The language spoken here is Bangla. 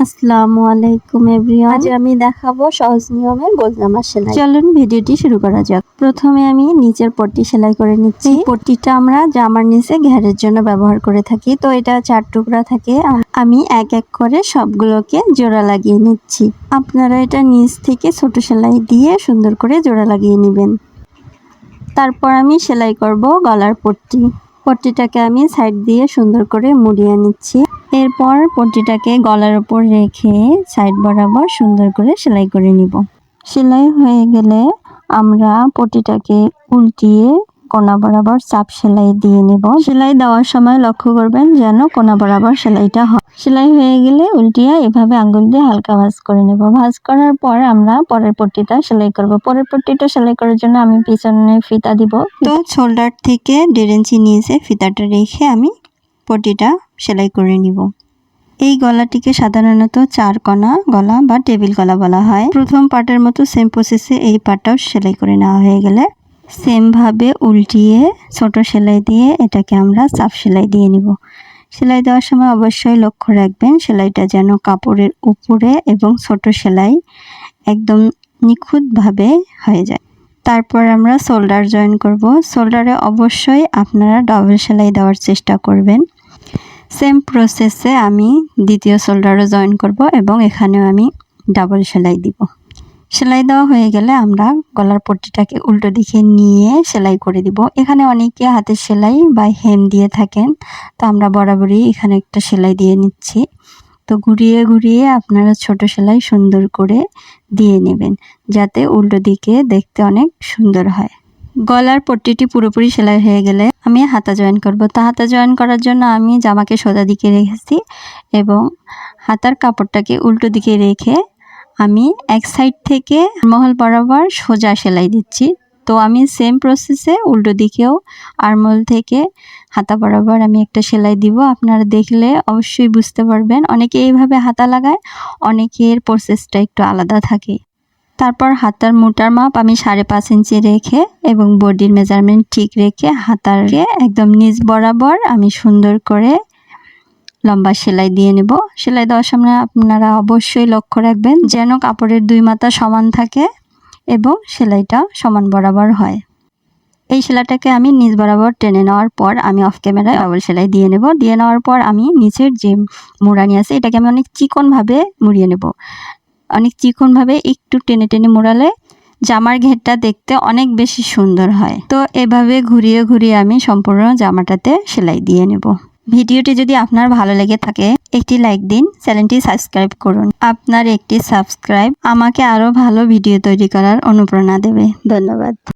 আসসালামু আলাইকুম এভরিওয়ান। আজ আমি দেখাবো সহজ নিয়মে গোল জামা সেলাই। চলুন ভিডিওটি শুরু করা যাক। প্রথমে আমি নিচের পট্টি সেলাই করে নিচ্ছি। পট্টিটা আমরা জামার নিচে ঘেরের জন্য ব্যবহার করে থাকি। তো এটা 4 টুকরা থাকে। আমি এক এক করে সবগুলোকে জোড়া লাগিয়ে নিচ্ছি। আপনারা এটা নিচ থেকে ছোট সেলাই দিয়ে সুন্দর করে জোড়া লাগিয়ে নেবেন। তারপর আমি সেলাই করব গলার পট্টি। পট্টিটাকে আমি সাইড দিয়ে সুন্দর করে মুড়িয়ে নিচ্ছি। এরপর পট্টিটাকে গলার উপর রেখে সাইড বরাবর সুন্দর করে সেলাই করে নিব। সেলাই হয়ে গেলে আমরা পট্টিটাকে উল্টিয়ে কোনা বরাবর চাপ সেলাই দিয়ে নেব। সেলাই দেওয়ার সময় লক্ষ্য করবেন যেন কোনা বরাবর সেলাইটা হয়। সেলাই হয়ে গেলে উল্টিয়ে এভাবে আঙ্গুল দিয়ে হালকা ভাঁজ করে নেব। ভাঁজ করার পর আমরা পরের পট্টিটা সেলাই করব। পরের পট্টিটা সেলাই করার জন্য আমি পিছনে ফিতা দিব। তো শোল্ডার থেকে 1.5 ইঞ্চি নিচে ফিতাটা রেখে আমি পট্টিটা সেলাই করে নিব। এই গলাটিকে সাধারণত 4 কোনা গলা বা টেবিল গলা বলা হয়। প্রথম পার্টের মতো সেম প্রসেসে এই পার্টটাও সেলাই করে নেওয়া হয়ে গেলে সেম ভাবে উল্টিয়ে ছোট সেলাই দিয়ে এটাকে আমরা চাপ সেলাই দিয়ে নিব। সেলাই দেওয়ার সময় অবশ্যই লক্ষ্য রাখবেন সেলাইটা যেন কাপড়ের উপরে এবং ছোট সেলাই একদম নিখুঁতভাবে হয়ে যায়। তারপর আমরা শোল্ডার জয়েন করব। শোল্ডারে অবশ্যই আপনারা ডাবল সেলাই দেওয়ার চেষ্টা করবেন। সেম প্রসেসে আমি দ্বিতীয় শোল্ডারও জয়েন করব এবং এখানেও আমি ডাবল সেলাই দিব। সেলাই দেওয়া হয়ে গেলে আমরা গলার পট্টিটাকে উল্টো দিকে নিয়ে সেলাই করে দিব। এখানে অনেকে হাতের সেলাই বা হেম দিয়ে থাকেন, তো আমরা বরাবরই এখানে একটা সেলাই দিয়ে নিচ্ছি। তো ঘুরিয়ে ঘুরিয়ে আপনারা ছোট সেলাই সুন্দর করে দিয়ে নেবেন যাতে উল্টো দিকে দেখতে অনেক সুন্দর হয়। গলার পট্টিটি পুরোপুরি সেলাই হয়ে গেলে আমি হাতা জয়েন করব। তো হাতা জয়েন করার জন্য আমি জামাকে সোজা দিকে রেখেছি এবং হাতার কাপড়টাকে উল্টো দিকে রেখে আমি এক সাইড থেকে আরমহল বরাবর সোজা সেলাই দিচ্ছি। তো আমি সেম প্রসেসে উল্টো দিকেও আরমহল থেকে হাতা বরাবর আমি একটা সেলাই দিব। আপনারা দেখলে অবশ্যই বুঝতে পারবেন। অনেকে এইভাবে হাতা লাগায়, অনেকের প্রসেসটা একটু আলাদা থাকে। তারপর হাতার মোটার মাপ আমি 5.5 ইঞ্চি রেখে এবং বডির মেজারমেন্ট ঠিক রেখে হাতারকে একদম নিচ বরাবর আমি সুন্দর করে লম্বা সেলাই দিয়ে নেব। সেলাই দেওয়ার সময় আপনারা অবশ্যই লক্ষ্য রাখবেন যেন কাপড়ের 2 মাথা সমান থাকে এবং সেলাইটা সমান বরাবর হয়। এই সেলাইটাকে আমি নিচ বরাবর টেনে নেওয়ার পর আমি অফ ক্যামেরায় ডাবল সেলাই দিয়ে নেব। দিয়ে নেওয়ার পর আমি নিচের যে মোড়ানি আছে এটাকে আমি অনেক চিকনভাবে মুড়িয়ে নেব। অনেক চিকনভাবে একটু টেনে টেনে মোড়ালে জামার ঘেরটা দেখতে অনেক বেশি সুন্দর হয়। তো এভাবে ঘুরিয়ে ঘুরিয়ে আমি সম্পূর্ণ জামাটাতে সেলাই দিয়ে নেব। ভিডিওটি যদি আপনার ভালো লেগে থাকে একটি লাইক দিন, চ্যানেলটি সাবস্ক্রাইব করুন। আপনার একটি সাবস্ক্রাইব আমাকে আরও ভালো ভিডিও তৈরি করার অনুপ্রেরণা দেবে। ধন্যবাদ।